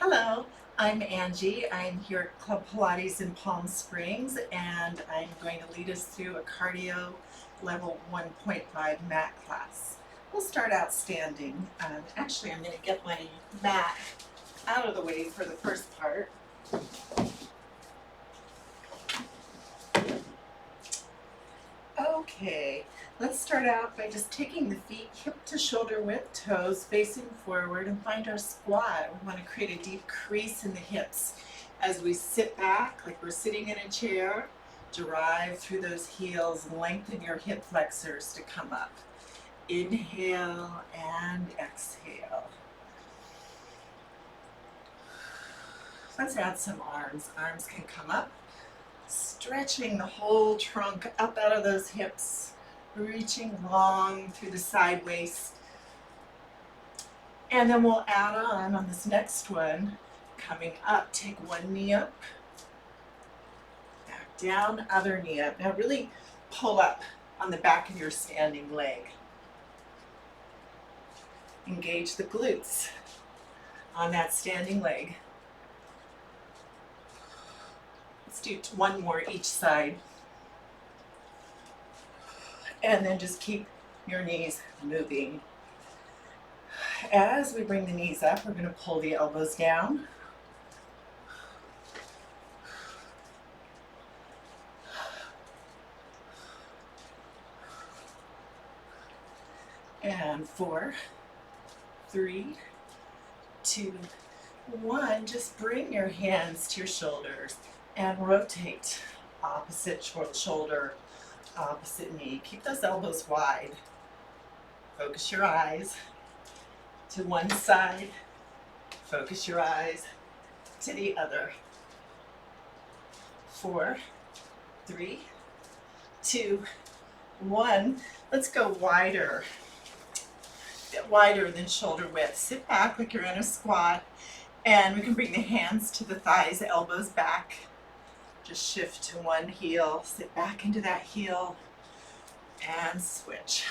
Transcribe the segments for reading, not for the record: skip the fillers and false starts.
Hello, I'm Angie. I'm here at Club Pilates in Palm Springs, and I'm going to lead us through a cardio level 1.5 mat class. We'll start out standing. Actually, I'm going to get my mat out of the way for the first part. Okay, let's start out by just taking the feet hip to shoulder width, toes facing forward, and find our squat. We want to create a deep crease in the hips as we sit back like we're sitting in a chair. Drive through those heels and lengthen your hip flexors to come up. Inhale and exhale. Let's add some arms. Arms can come up. Stretching the whole trunk up out of those hips, reaching long through the side waist. And then we'll add on this next one, coming up, take one knee up, back down, other knee up. Now really pull up on the back of your standing leg. Engage the glutes on that standing leg. Let's do one more each side. And then just keep your knees moving. As we bring the knees up, we're going to pull the elbows down. And 4, 3, 2, 1. Just bring your hands to your shoulders and rotate. Opposite shoulder, opposite knee. Keep those elbows wide. Focus your eyes to one side. Focus your eyes to the other. 4, 3, 2, 1. Let's go wider. Get wider than shoulder width. Sit back like you're in a squat. And we can bring the hands to the thighs, elbows back. Just shift to one heel, sit back into that heel, and switch.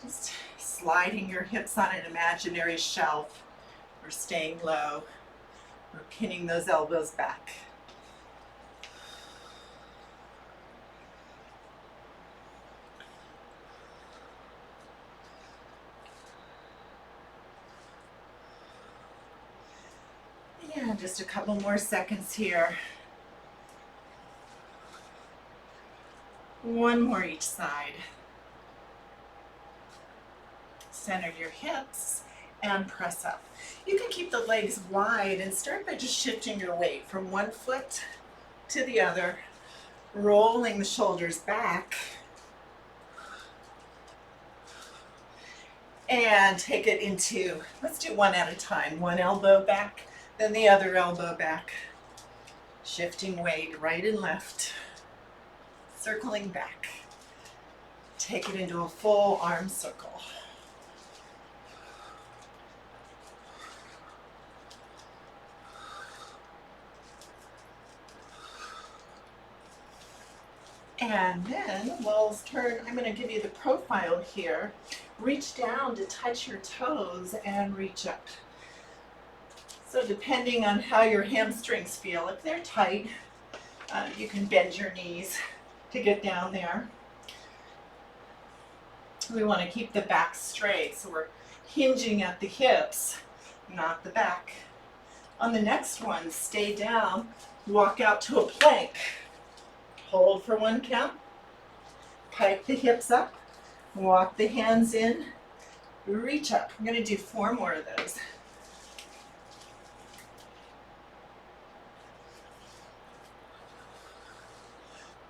Just sliding your hips on an imaginary shelf. We're staying low. We're pinning those elbows back. And just a couple more seconds here. One more each side. Center your hips and press up. You can keep the legs wide and start by just shifting your weight from one foot to the other, rolling the shoulders back, and take it into, let's do one at a time. One elbow back, then the other elbow back. Shifting weight right and left. Circling back. Take it into a full arm circle. And then we'll turn, I'm going to give you the profile here. Reach down to touch your toes and reach up. So depending on how your hamstrings feel, if they're tight, you can bend your knees to get down there. We want to keep the back straight, so we're hinging at the hips, not the back. On the next one, stay down, walk out to a plank. Hold for one count, pike the hips up, walk the hands in, reach up. I'm going to do 4 more of those.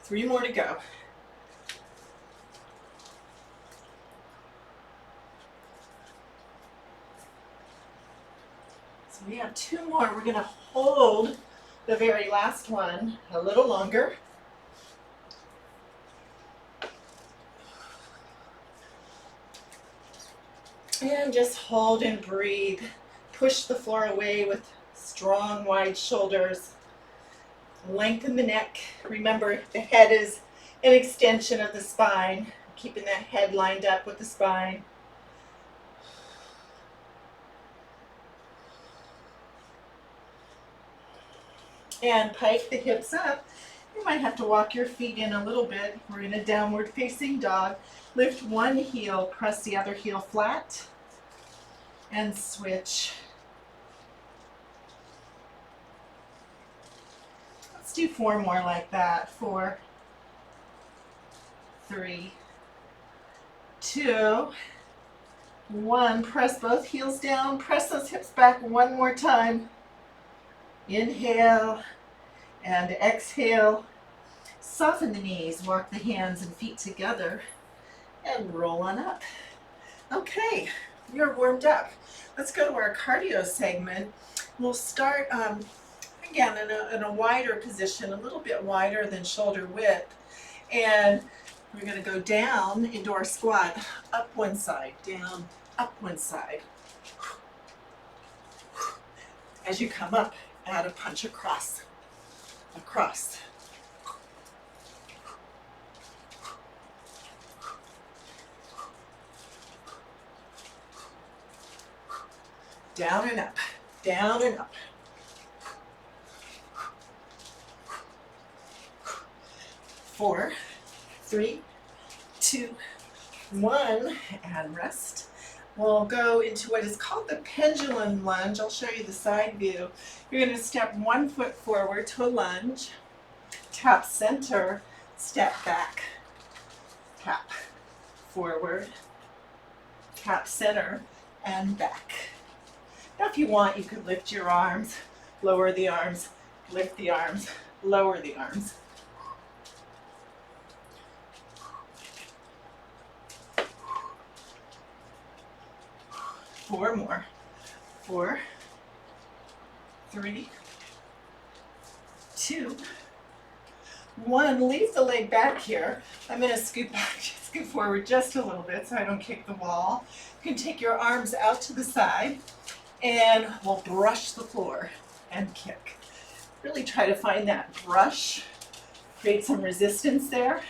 Three more to go. So we have 2 more. We're going to hold the very last one a little longer. And just hold and breathe. Push the floor away with strong, wide shoulders. Lengthen the neck. Remember, the head is an extension of the spine. Keeping that head lined up with the spine. And pike the hips up. You might have to walk your feet in a little bit. We're in a downward facing dog. Lift one heel, press the other heel flat, and switch. Let's do 4 more like that. 4, 3, 2, 1. Press both heels down. Press those hips back one more time. Inhale and exhale. Soften the knees. Walk the hands and feet together and roll on up. Okay, you're warmed up. Let's go to our cardio segment. We'll start again in a wider position, a little bit wider than shoulder width. And we're going to go down into our squat, up one side, down, up one side. As you come up, add a punch across, across. Down and up, down and up. 4, 3, 2, 1, and rest. We'll go into what is called the pendulum lunge. I'll show you the side view. You're going to step 1 foot forward to a lunge, tap center, step back, tap forward, tap center, and back. Now if you want, you could lift your arms, lower the arms, lift the arms, lower the arms. Four more. 4, 3, 2, 1. Leave the leg back here. I'm going to scoot forward just a little bit so I don't kick the wall. You can take your arms out to the side and we'll brush the floor and kick. Really try to find that brush. Create some resistance there.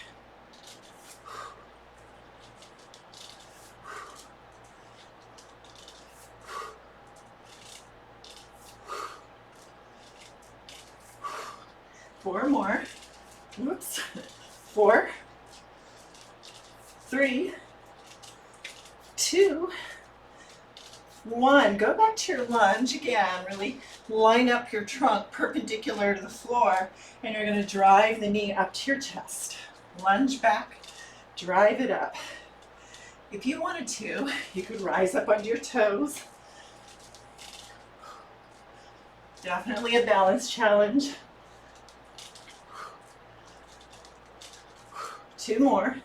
Four more. Oops. 4, 3, 2, 1. Go back to your lunge again. Really line up your trunk perpendicular to the floor, and you're going to drive the knee up to your chest. Lunge back, drive it up. If you wanted to, you could rise up onto your toes. Definitely a balance challenge. 2 more.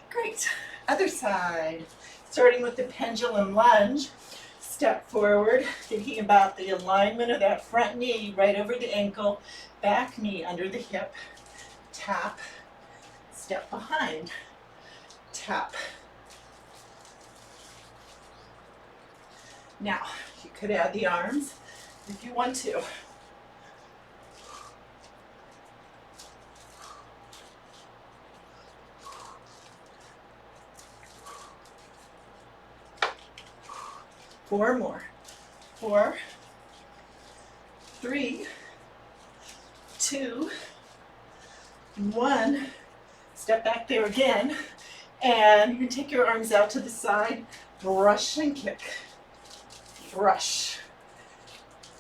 Great. Other side. Starting with the pendulum lunge. Step forward, thinking about the alignment of that front knee right over the ankle, back knee under the hip. Tap. Step behind. Tap. Now, you could add the arms if you want to. Four more. 4, 3, 2, 1. Step back there again. And you can take your arms out to the side, brush and kick. Brush.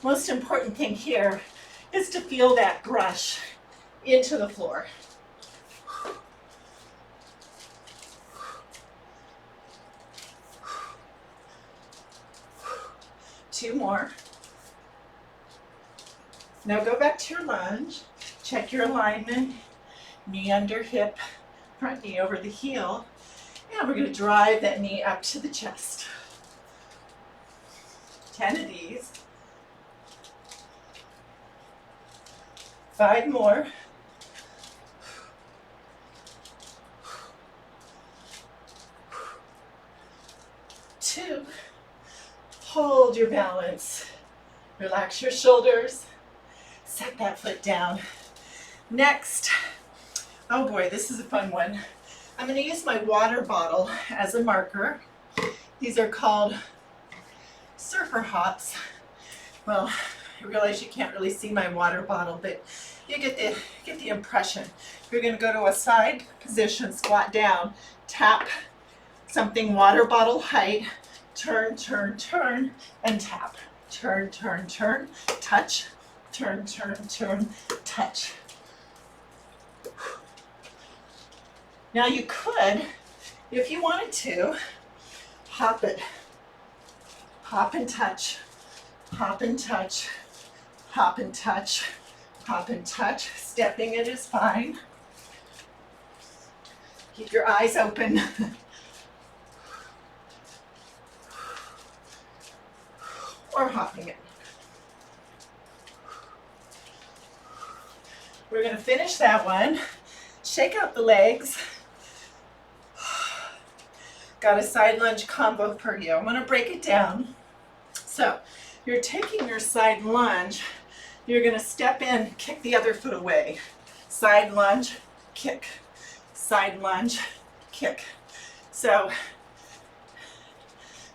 Most important thing here is to feel that brush into the floor. Two more. Now go back to your lunge. Check your alignment. Knee under hip, front knee over the heel. And we're going to drive that knee up to the chest. 10 of these. 5 more. 2. Hold your balance. Relax your shoulders. Set that foot down. Next, oh boy, this is a fun one. I'm going to use my water bottle as a marker. These are called surfer hops. Well, I realize you can't really see my water bottle, but you get the impression. You're going to go to a side position, squat down, tap something water bottle height, turn, turn, turn, and tap. Turn, turn, turn, touch, turn, turn, turn, touch. Now you could, if you wanted to, hop it. Hop and touch, hop and touch, hop and touch, hop and touch. Stepping it is fine. Keep your eyes open. Or hopping it. We're going to finish that one. Shake out the legs. Got a side lunge combo for you. I'm going to break it down. So you're taking your side lunge. You're going to step in, kick the other foot away. Side lunge, kick. Side lunge, kick. So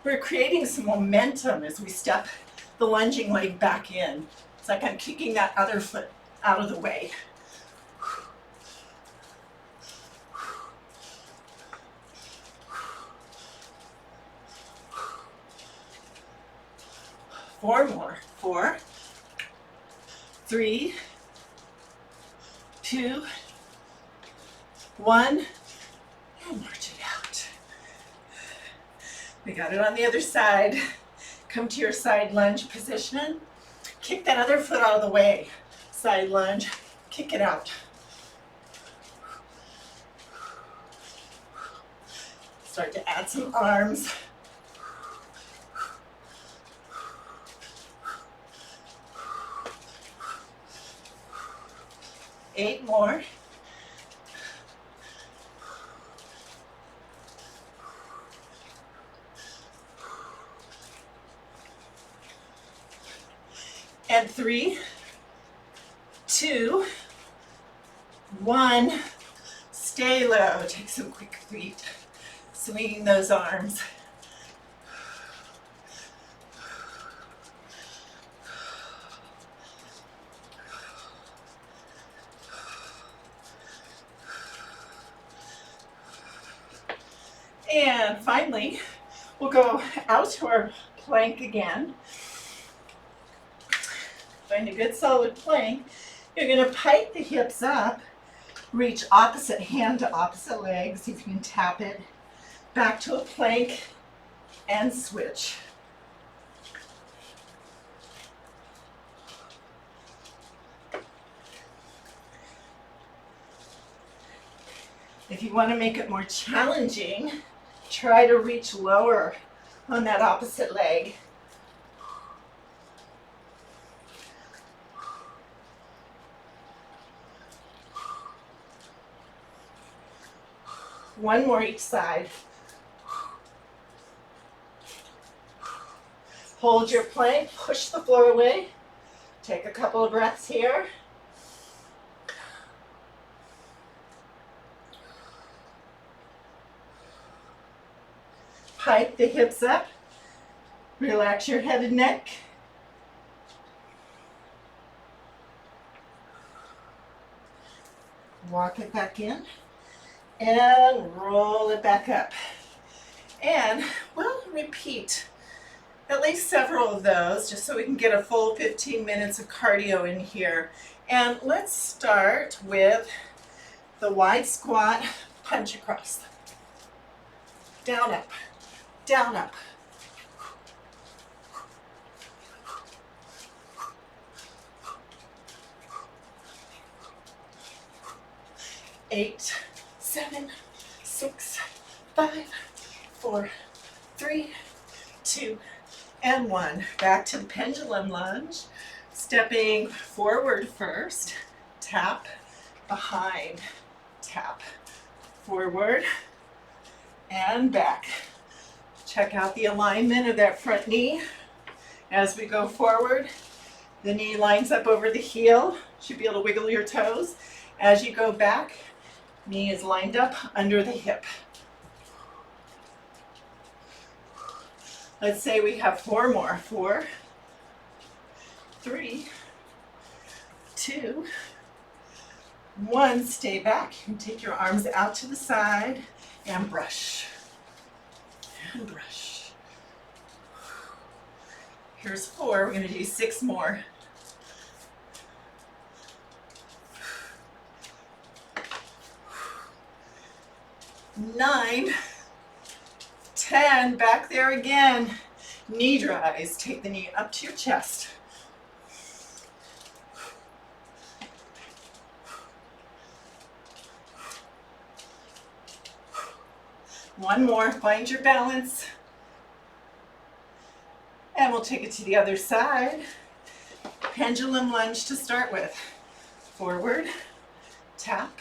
we're creating some momentum as we step the lunging leg back in. It's like I'm kicking that other foot out of the way. Four more. 4, 3, 2, 1, and march it out. We got it on the other side. Come to your side lunge position. Kick that other foot out of the way. Side lunge, kick it out. Start to add some arms. Eight more. And 3, 2, 1. Stay low. Take some quick feet. Swinging those arms. And finally, we'll go out to our plank again. Find a good solid plank. You're going to pike the hips up, reach opposite hand to opposite leg, see if you can tap it, back to a plank, and switch. If you want to make it more challenging, try to reach lower on that opposite leg. One more each side. Hold your plank, push the floor away. Take a couple of breaths here. Pike the hips up. Relax your head and neck. Walk it back in. And roll it back up. And we'll repeat at least several of those just so we can get a full 15 minutes of cardio in here. And let's start with the wide squat, punch across. Down, up, down, up. Eight, 7, 6, 5, 4, 3, 2, and 1. Back to the pendulum lunge. Stepping forward first. Tap, behind, tap, forward, and back. Check out the alignment of that front knee. As we go forward, the knee lines up over the heel. Should be able to wiggle your toes. As you go back, knee is lined up under the hip. Let's say we have 4 more. 4, 3, 2, 1. Stay back. You can take your arms out to the side and brush. And brush. Here's 4. We're going to do 6 more. 9, 10. Back there again. Knee drives. Take the knee up to your chest. One more. Find your balance. And we'll take it to the other side. Pendulum lunge to start with. Forward, tap,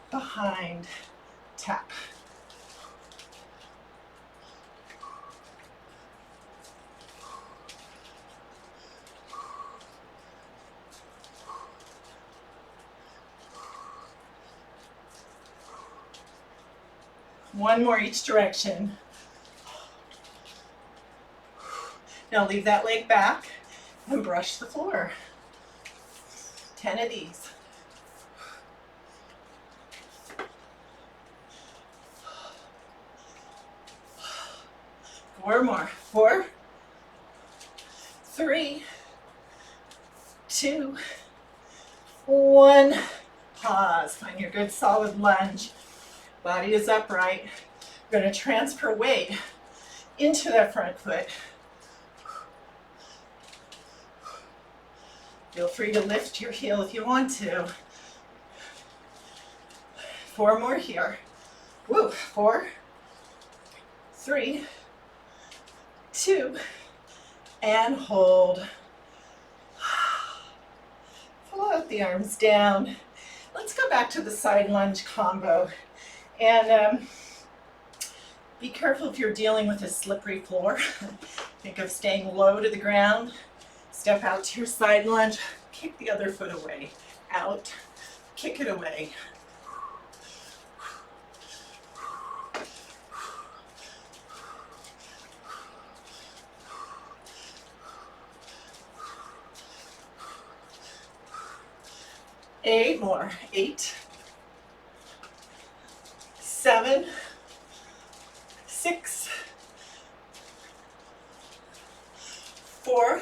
behind, tap. One more each direction. Now leave that leg back and brush the floor. 10 of these. Four more. 4, 3, 2, 1. Pause. Find your good solid lunge. Body is upright. We're going to transfer weight into that front foot. Feel free to lift your heel if you want to. 4 more here. Woo. 4, 3, 2, and hold. Float the arms down. Let's go back to the side lunge combo. And be careful if you're dealing with a slippery floor. Think of staying low to the ground. Step out to your side lunge. Kick the other foot away. Out. Kick it away. Eight more. 8, 7, 6, 4,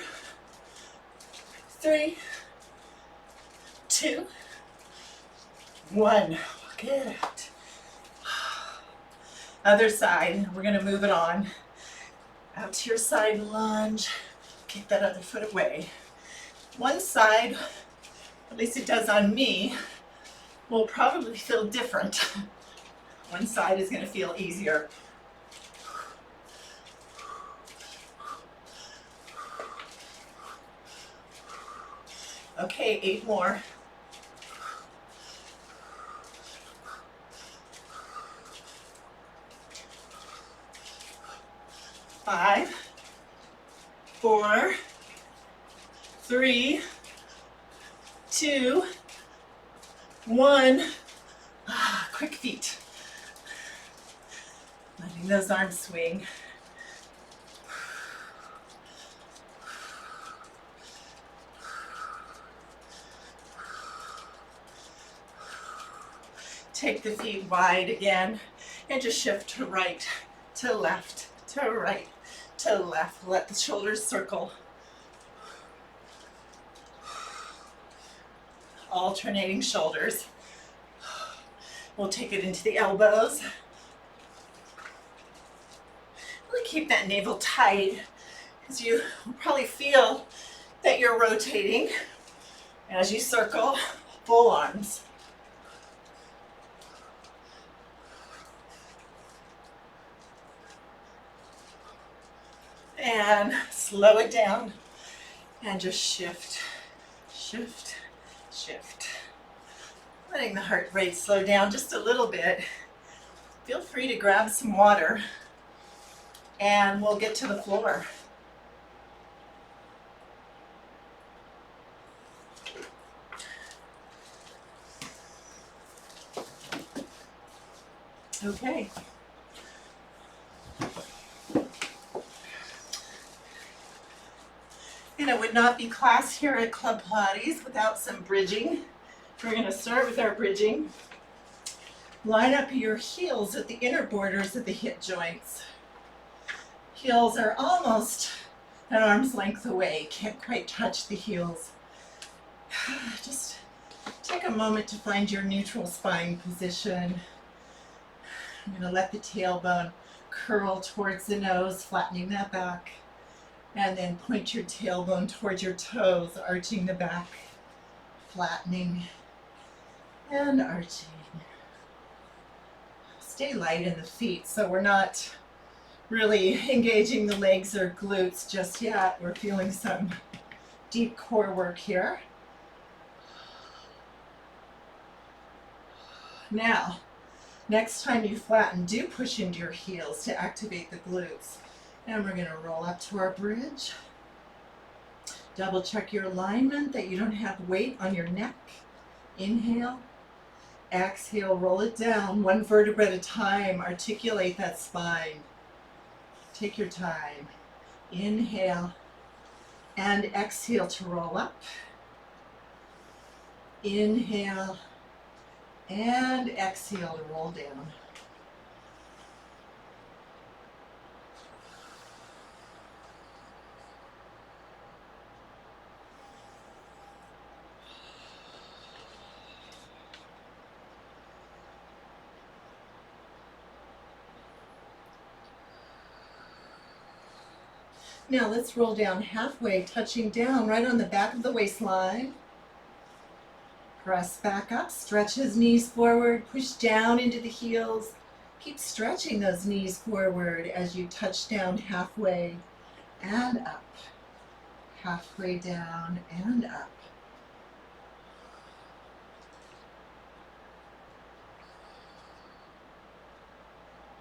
3, 2, 1. Walk it out. Other side. We're going to move it on. Out to your side lunge. Kick that other foot away. One side, at least it does on me, will probably feel different. One side is going to feel easier. Okay, 8 more. 5, 4, 3, 2, 1. Quick feet. Letting those arms swing. Take the feet wide again and just shift to right, to left, to right, to left. Let the shoulders circle. Alternating shoulders. We'll take it into the elbows. Really keep that navel tight, because you will probably feel that you're rotating as you circle. Full arms. And slow it down and just shift, shift, shift. Letting the heart rate slow down just a little bit. Feel free to grab some water and we'll get to the floor. Okay. And it would not be class here at Club Pilates without some bridging. We're going to start with our bridging. Line up your heels at the inner borders of the hip joints. Heels are almost an arm's length away. Can't quite touch the heels. Just take a moment to find your neutral spine position. I'm going to let the tailbone curl towards the nose, flattening that back. And then point your tailbone towards your toes, arching the back, flattening and arching. Stay light in the feet, so we're not really engaging the legs or glutes just yet. We're feeling some deep core work here. Now, next time you flatten, do push into your heels to activate the glutes. And we're going to roll up to our bridge. Double check your alignment, that you don't have weight on your neck. Inhale. Exhale, roll it down, one vertebra at a time. Articulate that spine. Take your time. Inhale and exhale to roll up. Inhale and exhale to roll down. Now let's roll down halfway, touching down right on the back of the waistline. Press back up, stretch his knees forward, push down into the heels. Keep stretching those knees forward as you touch down halfway and up. Halfway down and up.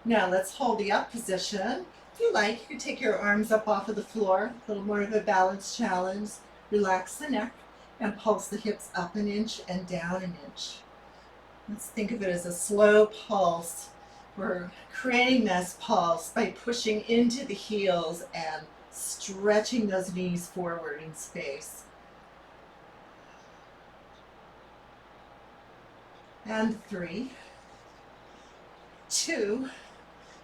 Now let's hold the up position. If you like, you can take your arms up off of the floor, a little more of a balance challenge. Relax the neck and pulse the hips up an inch and down an inch. Let's think of it as a slow pulse. We're creating this pulse by pushing into the heels and stretching those knees forward in space. And 3, 2,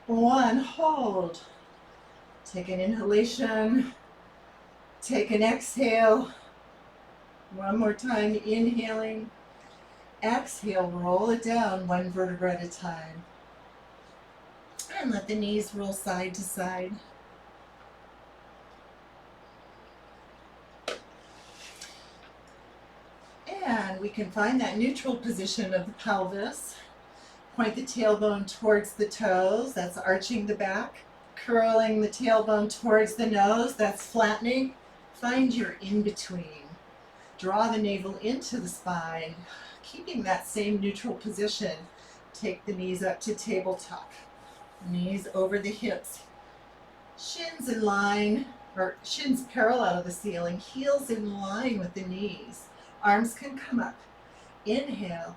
1, hold. Take an inhalation, take an exhale. One more time, inhaling. Exhale, roll it down one vertebra at a time. And let the knees roll side to side. And we can find that neutral position of the pelvis. Point the tailbone towards the toes, that's arching the back. Curling the tailbone towards the nose, that's flattening. Find your in-between. Draw the navel into the spine, keeping that same neutral position. Take the knees up to tabletop. Knees over the hips. Shins in line, or shins parallel to the ceiling, heels in line with the knees. Arms can come up. Inhale.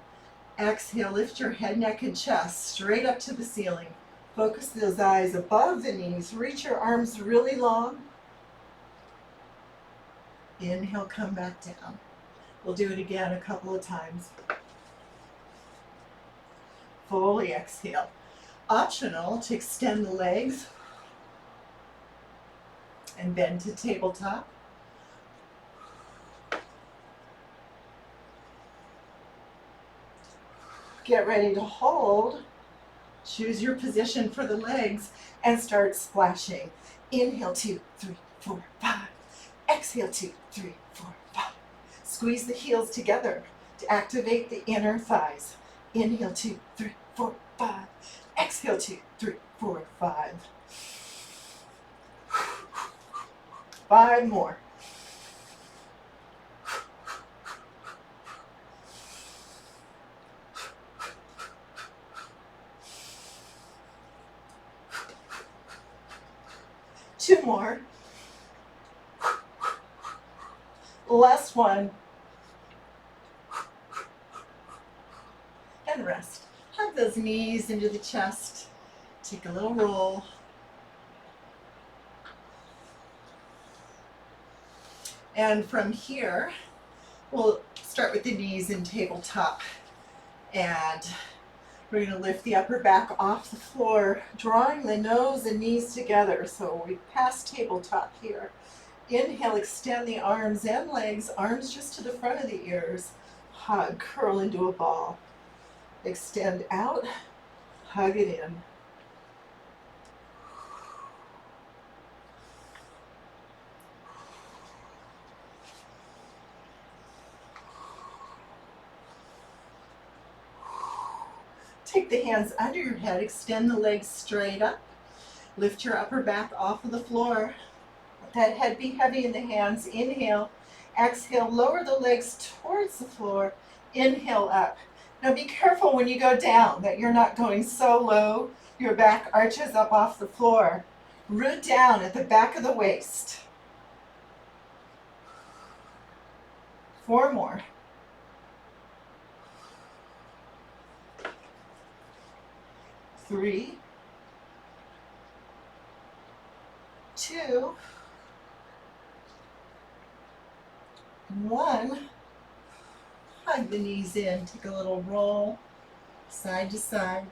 Exhale, lift your head, neck, and chest straight up to the ceiling. Focus those eyes above the knees. Reach your arms really long. Inhale, come back down. We'll do it again a couple of times. Fully exhale. Optional to extend the legs and bend to tabletop. Get ready to hold. Choose your position for the legs and start splashing. Inhale, 2, 3, 4, 5. Exhale, 2, 3, 4, 5. Squeeze the heels together to activate the inner thighs. Inhale, 2, 3, 4, 5. Exhale, 2, 3, 4, 5. 5 more. Two more. Last one. And rest. Hug those knees into the chest. Take a little roll. And from here, we'll start with the knees in tabletop. And we're going to lift the upper back off the floor, drawing the nose and knees together. So we pass tabletop here. Inhale, extend the arms and legs, arms just to the front of the ears. Hug, curl into a ball. Extend out, hug it in. Take the hands under your head, extend the legs straight up. Lift your upper back off of the floor. Let that head be heavy in the hands. Inhale, exhale, lower the legs towards the floor. Inhale up. Now be careful when you go down that you're not going so low your back arches up off the floor. Root down at the back of the waist. 4 more. 3, 2, 1. Hug the knees in, take a little roll, side to side.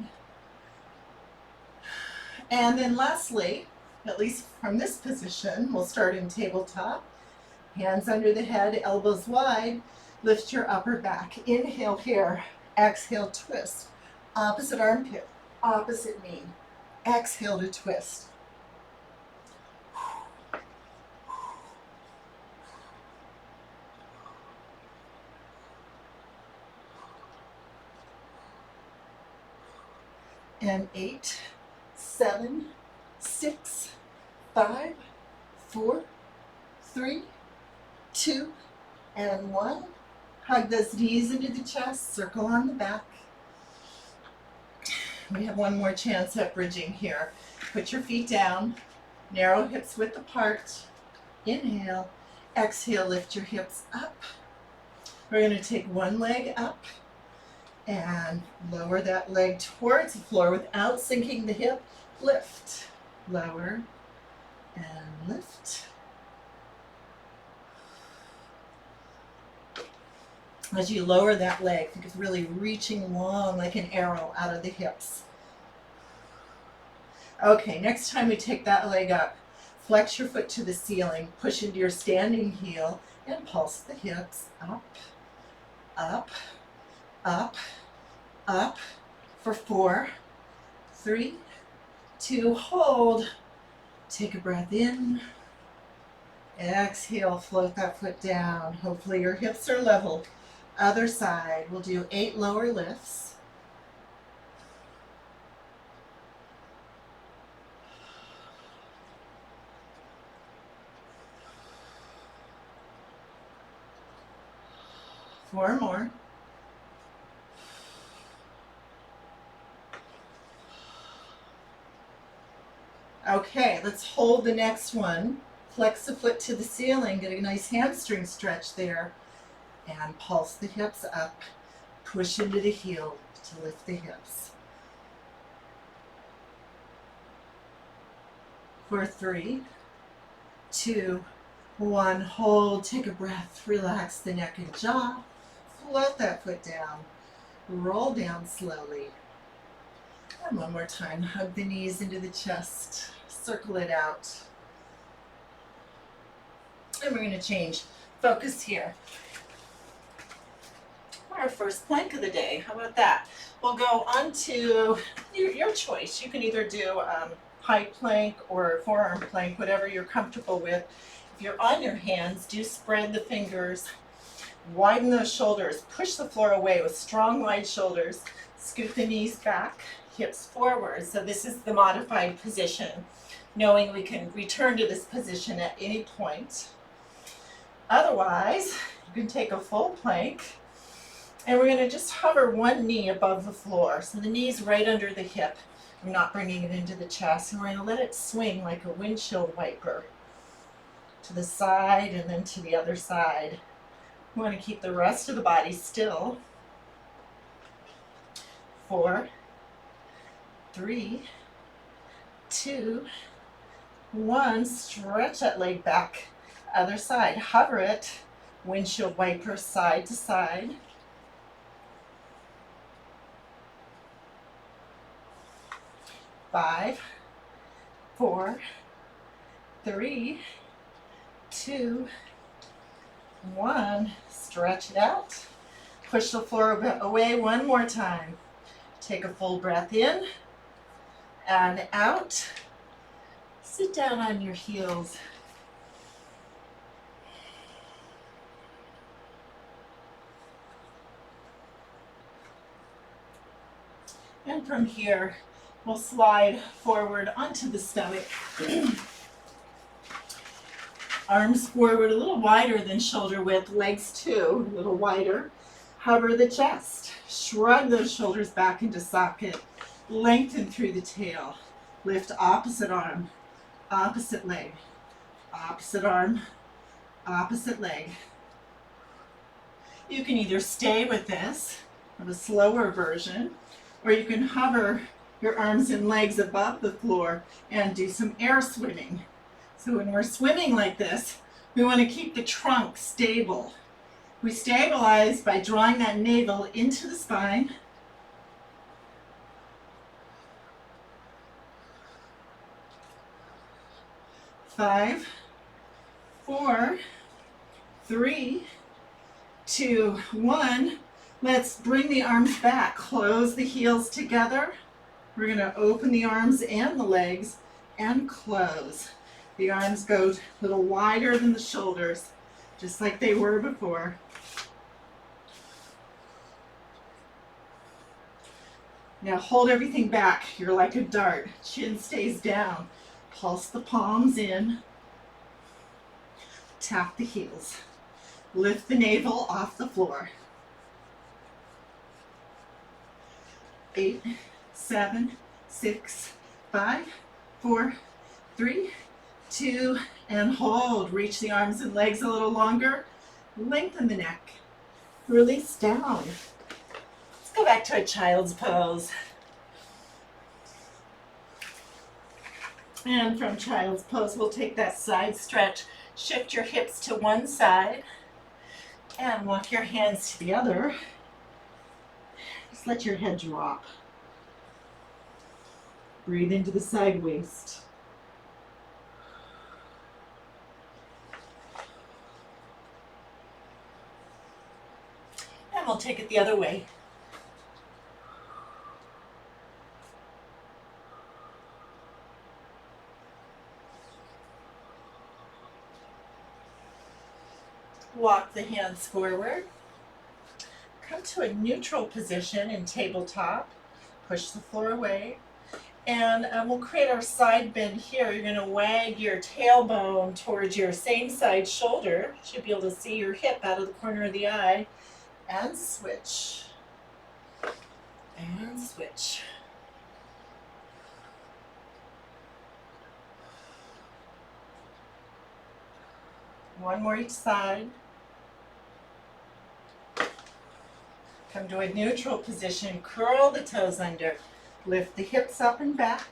And then lastly, at least from this position, we'll start in tabletop. Hands under the head, elbows wide. Lift your upper back. Inhale here, exhale, twist. Opposite armpit, opposite knee. Exhale to twist. And 8, 7, 6, 5, 4, 3, 2, and 1. Hug those knees into the chest, circle on the back. We have one more chance at bridging here. Put your feet down, narrow hips width apart. Inhale, exhale, lift your hips up. We're going to take one leg up and lower that leg towards the floor without sinking the hip. Lift, lower, and lift. As you lower that leg, think of really reaching long like an arrow out of the hips. Okay, next time we take that leg up, flex your foot to the ceiling, push into your standing heel, and pulse the hips up, up, up, up for 4, 3, 2, hold. Take a breath in. Exhale, float that foot down. Hopefully your hips are level. Other side, we'll do 8 lower lifts. Four more. Okay, let's hold the next one. Flex the foot to the ceiling, get a nice hamstring stretch there. And pulse the hips up, push into the heel to lift the hips. For 3, 2, 1, hold, take a breath, relax the neck and jaw, float that foot down, roll down slowly. And one more time, hug the knees into the chest, circle it out. And we're going to change focus here. Our first plank of the day. How about that? We'll go on to your choice. You can either do high plank or forearm plank, whatever you're comfortable with. If you're on your hands, do spread the fingers, widen those shoulders, push the floor away with strong wide shoulders, scoot the knees back, hips forward. So this is the modified position, knowing we can return to this position at any point. Otherwise, you can take a full plank. And we're going to just hover one knee above the floor. So the knee's right under the hip. I'm not bringing it into the chest. And we're going to let it swing like a windshield wiper to the side and then to the other side. We want to keep the rest of the body still. 4, 3, 2, 1. Stretch that leg back. Other side, hover it, windshield wiper side to side. 5, 4, 3, 2, 1. Stretch it out. Push the floor away one more time. Take a full breath in and out. Sit down on your heels. And from here, we'll slide forward onto the stomach. Arms forward a little wider than shoulder width, legs too, a little wider. Hover the chest. Shrug those shoulders back into socket. Lengthen through the tail. Lift opposite arm, opposite leg, opposite arm, opposite leg. You can either stay with this, of a slower version, or you can hover your arms and legs above the floor and do some air swimming. So when we're swimming like this, we want to keep the trunk stable. We stabilize by drawing that navel into the spine. Five, 4, 3, 2, 1. Let's bring the arms back. Close the heels together. We're going to open the arms and the legs and close. The arms go a little wider than the shoulders, just like they were before. Now hold everything back. You're like a dart. Chin stays down. Pulse the palms in. Tap the heels. Lift the navel off the floor. 8, 7, 6, 5, 4, 3, 2, and hold. Reach the arms and legs a little longer. Lengthen the neck. Release down. Let's go back to a child's pose. And from child's pose, we'll take that side stretch. Shift your hips to one side and walk your hands to the other. Just let your head drop. Breathe into the side waist. And we'll take it the other way. Walk the hands forward. Come to a neutral position in tabletop. Push the floor away. And we'll create our side bend here. You're going to wag your tailbone towards your same side shoulder. You should be able to see your hip out of the corner of the eye. And switch. And switch. One more each side. Come to a neutral position, curl the toes under, lift the hips up and back,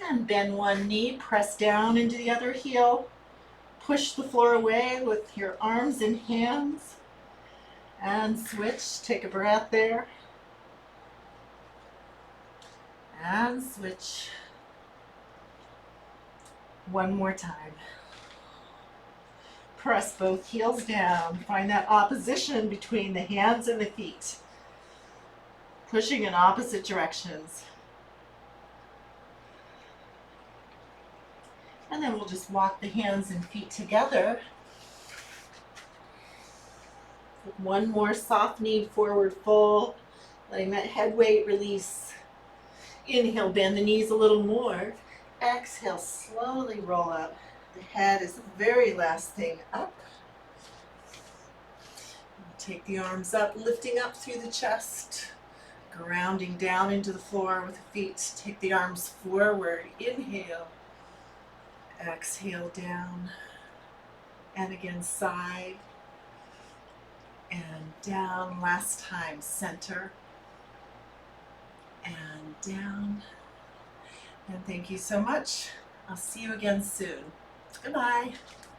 and bend one knee, press down into the other heel, push the floor away with your arms and hands, and switch. Take a breath there, and switch. One more time. Press both heels down. Find that opposition between the hands and the feet. Pushing in opposite directions. And then we'll just walk the hands and feet together. One more soft knee forward fold, letting that head weight release. Inhale, bend the knees a little more. Exhale, slowly roll up. The head is the very last thing up. Take the arms up, lifting up through the chest, grounding down into the floor with the feet. Take the arms forward. Inhale. Exhale down. And again, side and down. Last time, center and down. And thank you so much. I'll see you again soon. Goodbye.